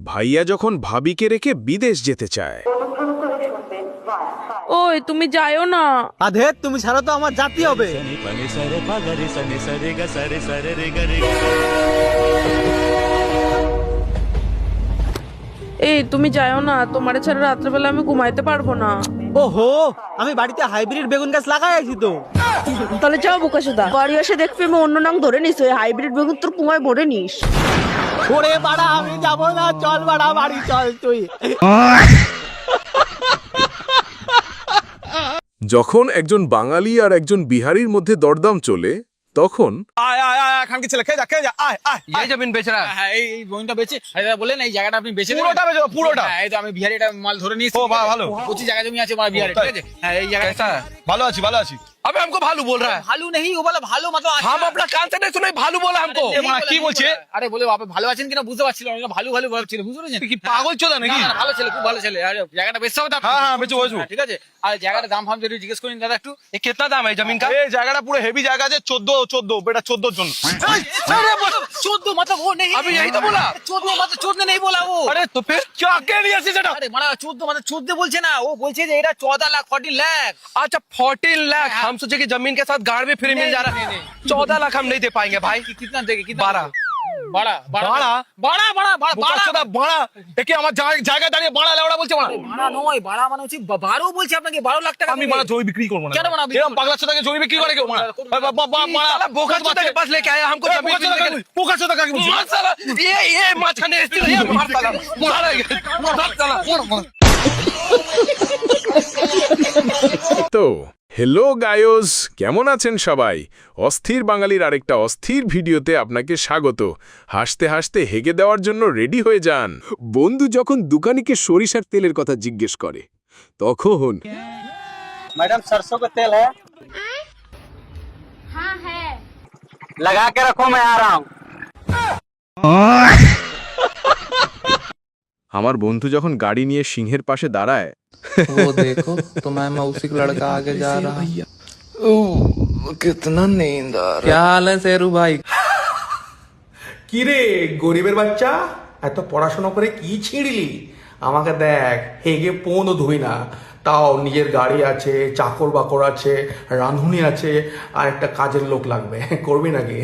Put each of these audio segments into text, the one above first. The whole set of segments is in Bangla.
ভাইয়া যখন ভাবিকে রেখে বিদেশ যেতে চায়। ওই তুমি যাইও না। আধে তুমি ছাড়া তো আমার জাতি হবে। এই তুমি যাইও না, তোমার ছাড়া রাত্রেবেলা আমি ঘুমাইতে পারবো না। ওহো, আমি বাড়িতে হাইব্রিড বেগুন গাছ লাগাই আছি তো। তাহলে যাও বোকাশোদা, বাড়ি এসে দেখবি আমি অন্য নাম ধরে নিস, ওই হাইব্রিড বেগুন তোর কুমায় ভরে নিস। ওরে বাড়া, আমি যাবো না, চল বাড়া বাড়ি চল তুই। যখন একজন বাঙালি আর একজন বিহারির মধ্যে দরদাম চলে, তখন আয় আয় আয় খান কি ছেলে, খেয়ে যা আয় আয়। এই জমিন বেচ রা। হ্যাঁ এই বইটা বেচে বললেন এই জায়গাটা আপনি বেচে পুরোটা বেচো, পুরোটা। হ্যাঁ, এই তো আমি বিহারি এটা মাল ধরে নিয়েছি। ও বাহ, ভালো। 25 জায়গা জমি আছে আমার বিহারি, ঠিক আছে। হ্যাঁ এই জায়গাটা कैसा है? ভালো আছি ভালো আছি। अबे हमको भालू बोल रहा है। ভালো নেই, ও বলে ভালো মতো আছে। हम अपना कान से नहीं सुने, भालू बोला हमको। এ মা কি বলছে? আরে বলে আপনি ভালো আছেন কিনা বুঝতে পারছিল না, ভালো ভালো ভাবছিল, বুঝতে পেরেছেন? কি পাগল চোদা নাকি? না, না, ভালো ছেলে, খুব ভালো ছেলে। আরে জায়গাটা বেচতে হবে তো? হ্যাঁ, হ্যাঁ, বেচো, বেচো। ঠিক আছে। আর জায়গাটার দাম ফাম যদি জিজ্ঞেস করেন দাদা একটু। ये कितना दाम है जमीन का? এই জায়গাটা পুরো হেভি জায়গা আছে, 14 বেটা 14 জন। अरे मतलब 14 मतलब वो नहीं, अभी यही तो बोला। 14 मतलब 14 नहीं बोला वो। अरे तो फिर क्या कह रही है सेटा? अरे माना 14 मतलब 14 বলছে না, ও বলছে যে এটা 14 লাখ 14 লাখ। अच्छा 14 लाख। हम सोचे कि जमीन के साथ गाड़ भी फ्री मिल जा रहा है। 14 लाख हम नहीं दे पाएंगे भाई। कितना देंगे? कितना? 12। बड़ा বাড়া? बड़ा बड़ा बड़ा বড়া বড়া, একে আমার জায়গা দাঁড়িয়ে বড়া লেওড়া বলছে বড়া। बड़ा নয়, বড়া মানে হচ্ছে 12 বলছে আপনাকে, 12 লাখ টাকা। আমি বড়া জমি বিক্রি করব না। কেন বড়া? এরকম পাগলা চোদাকে জমি বিক্রি করে কেউ বড়া? বড়া বোকা চোদা के पास लेके आया हमको जमीन बिकने। পোকা চোদা কাকে বলছিস? मार साला, ये माछाने इसलिए ये मार साला, मार साला। তো হ্যালো গায়োস, কেমন আছেন সবাই? অস্থির বাঙালির আরেকটা অস্থির ভিডিওতে আপনাকে স্বাগত। হাসতে হাসতে হেগে দেওয়ার জন্য রেডি হয়ে যান। বন্ধু যখন দোকানিকে সরিষার তেলের কথা জিজ্ঞেস করে, তখন मैडम सरसों का तेल है? हाँ है। लगा के रखो, मैं आ रहा हूँ। আমার বন্ধু যখন গাড়ি নিয়ে সিংহের পাশে দাঁড়ায়, वो देखो तो मैं उसी लड़का आगे जा रहा है। कितना नींद आ रहा। क्या हाल है शेरू भाई? কি রে গরিবের বাচ্চা, এত পড়াশোনা করে কি ছিঁড়লি? আমাকে দেখ, হেগে পৌঁছও ধুই না, তাও নিজের গাড়ি আছে, চাকর বাকর আছে, রাঁধুনি আছে, আর একটা কাজের লোক লাগবে। করবি নাকি?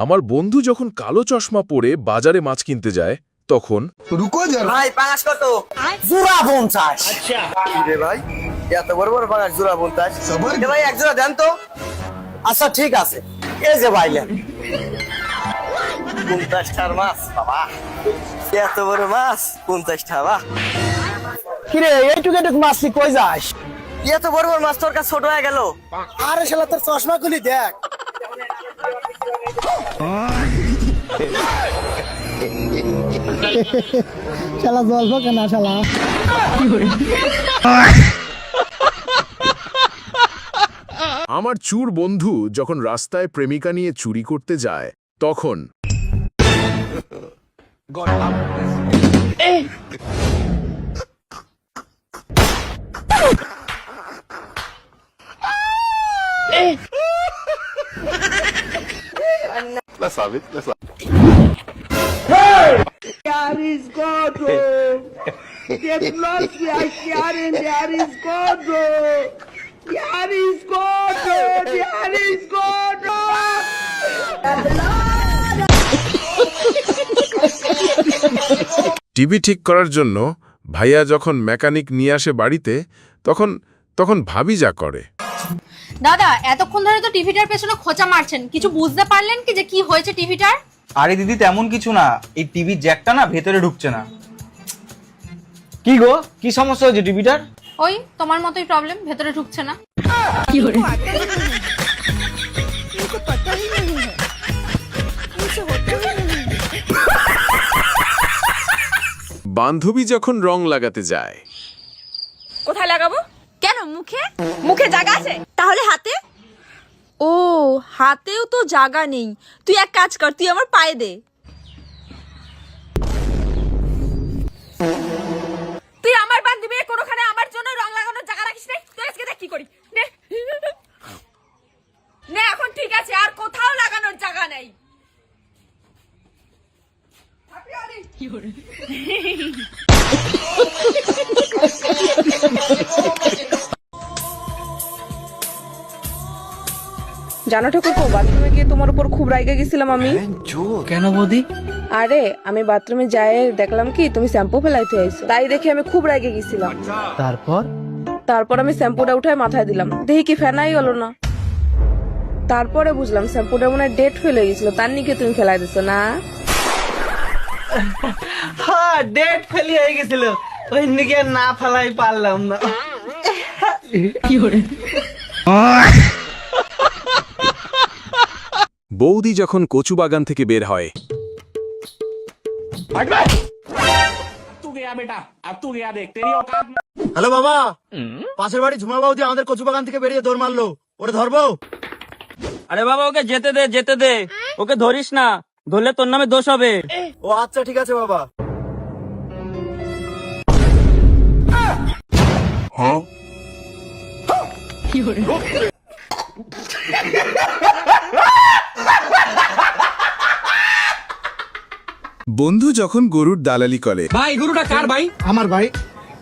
আমার বন্ধু যখন কালো চশমা পরে বাজারে মাছ কিনতে যায়, তখন ভাই পাঁচ কত? জোড়া 50। আচ্ছা রে ভাই, এত বড় বড় পাঁচ জোড়া 50। এ ভাই এক জোড়া দেন তো। আচ্ছা ঠিক আছে, এই যে ভাইলেন 50 টার মাছ। বাবা এত বড় মাছ 50 টাকা। কি রে এইটুকু মাছ তুই কই যাস? এত বড় বড় মাছ তোর কাছে ছোট হয়ে গেল। আরে শালা তোর চশমা খুলি দেখ। শালা জল ভোগে না শালা। আমার চুর বন্ধু যখন রাস্তায় প্রেমিকা নিয়ে চুরি করতে যায়, তখন টিভি ঠিক করার জন্য ভাইয়া যখন মেকানিক নিয়ে আসে বাড়িতে, তখন ভাবি যা করে। দাদা এতক্ষণ ধরে তো টিভিটার পেছনে খোঁচা মারছেন, কিছু বুঝতে পারলেন কি যে কি হয়েছে টিভিটার? আরে দিদি তেমন কিছু না, এই টিভির জ্যাকটা না ভেতরে ঢুকছে না। কি গো, কি সমস্যা হয়েছে টিভিটার? ওই তোমার মতোই প্রবলেম, ভেতরে ঢুকছে না। বান্ধবী যখন রং লাগাতে যায়, কোথায় লাগাবো? কেন মুখে? মুখে জায়গা আছে, তাহলে হাতে? ও হাতেও তো জায়গা নেই, তুই এক কাজ কর, তুই আমার পায়ে দে। তুই আমার বান্ধবী কোনোখানে আমার জন্য রং লাগানোর জায়গা রাখিস নাই? তুই আজকে দেখ কি করি। নে নে এখন ঠিক আছে, আর কোথাও নাই। জানো ঠাকুরপো, বাথরুমে গিয়ে তোমার উপর খুব রাইগে গেছিলাম আমি। কেন বৌদি? আরে আমি বাথরুমে যাই দেখলাম কি তুমি শ্যাম্পু ফেলাইতে আইছো, তাই দেখে আমি খুব রাইগে গেছিলাম। তারপর আমি শ্যাম্পুটা উঠায় মাথায় দিলাম, দেখি কি ফেনাই হলো না। তারপরে বুঝলাম শ্যাম্পুটা মনে হয় ডেট ফেলে গেছিল, তার নিকে তুমি ফেলাই দিছো না। হ্যাঁ, ডেট ফেলি হয়ে গেছিল, ওই নিকে না ফেলাই পারলাম না। বৌদি যখন কচু বাগান থেকে বের হয়, হ্যালো বাবা, পাশের বাড়ি ঝুমা বৌদি আমাদের কচু বাগান থেকে বেরিয়ে দৌড় মারলো, ওরে ধরবো? আরে বাবা ওকে যেতে দে ওকে ধরিস না, ধরলে তোর নামে দোষ হবে। ও আচ্ছা ঠিক আছে বাবা। বন্ধু যখন গরুর দালালি করে, ভাই গরুটা কার ভাই? আমার ভাই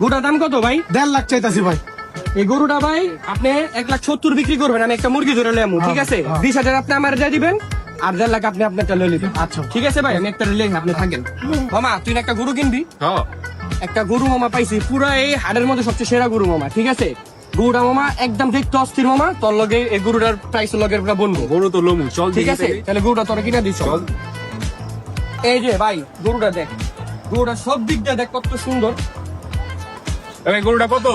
গরুটার দাম কত ভাই? 1.5 লাখ চাইতাছি ভাই। এই গরুটা ভাই আপনি 1,70,000 বিক্রি করবেন, আমি একটা মুরগি ধরে নেবো, ঠিক আছে? 20,000 আপনি আমার দিয়ে দিবেন, আর 1.5 লাখ আপনি আপনারটা লয়ে নিবেন। আচ্ছা ঠিক আছে ভাই, আমি একটা রিলে আপনি থাকেন। মামা তুই না একটা গরু কিনবি? একটা গরু মামা পাইছি, পুরো এই হাটের মধ্যে সবচেয়ে সেরা গরু মামা, ঠিক আছে? গরুটা মামা একদম দেখতে অস্থির মামা, তোর লগে এই গরুটার প্রাইস লগের পুরো বনবো। গরু তো লমু, চল ঠিক আছে? তাহলে গরুটা তোরা কিনা দিস। এই যে ভাই গরুটা দেখ, গরুটা সব দিক দিয়ে দেখ কত সুন্দর। গরুটা কত?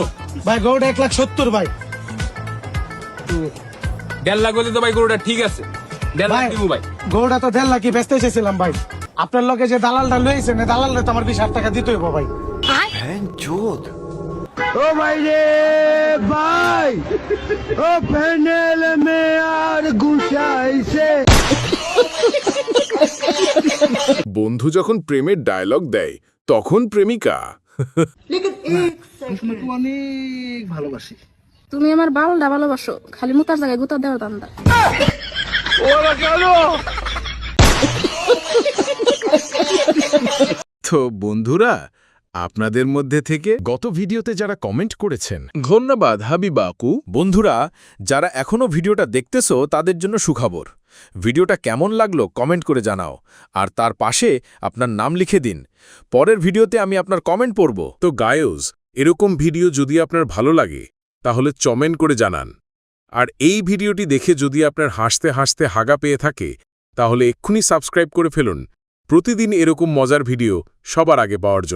ভাই গরুটা 1,70,000 ভাই। 1.5 লাখ হলে তো ভাই গরুটা ঠিক আছে, 1.5 লাখ দিব ভাই। গরুটা তো 1.5 লাখই বেচতে চেয়েছিলাম ভাই। আপনার লগে যে দালালটা লইছেন, দালালটা তো আমার 20,000 টাকা দিতে হইব ভাই। ও ভাই রে ভাই, ও প্যানেল মে আর গুছাইছে। বন্ধু যখন প্রেমের ডায়লগ দেয়, তখন প্রেমিকা অনেক ভালোবাসি। তুমি আমার বালটা ভালোবাসো, খালি মুতার জায়গায় গুতা দেওয়ার দান্দা। তো বন্ধুরা, আপনাদের মধ্যে থেকে গত ভিডিওতে যারা কমেন্ট করেছেন, ধন্যবাদ হাবিবাকু। বন্ধুরা, যারা এখনো ভিডিওটা দেখতেছো তাদের জন্য সুখবর। ভিডিওটা কেমন লাগলো কমেন্ট করে জানাও, আর তার পাশে আপনার নাম লিখে দিন। পরের ভিডিওতে আমি আপনার কমেন্ট পড়ব। তো গায়স, এরকম ভিডিও যদি আপনার ভালো লাগে তাহলে কমেন্ট করে জানান। আর এই ভিডিওটি দেখে যদি আপনার হাসতে হাসতে হাগা পেয়ে থাকে তাহলে এক্ষুনি সাবস্ক্রাইব করে ফেলুন, প্রতিদিন এরকম মজার ভিডিও সবার আগে পাওয়ার জন্য।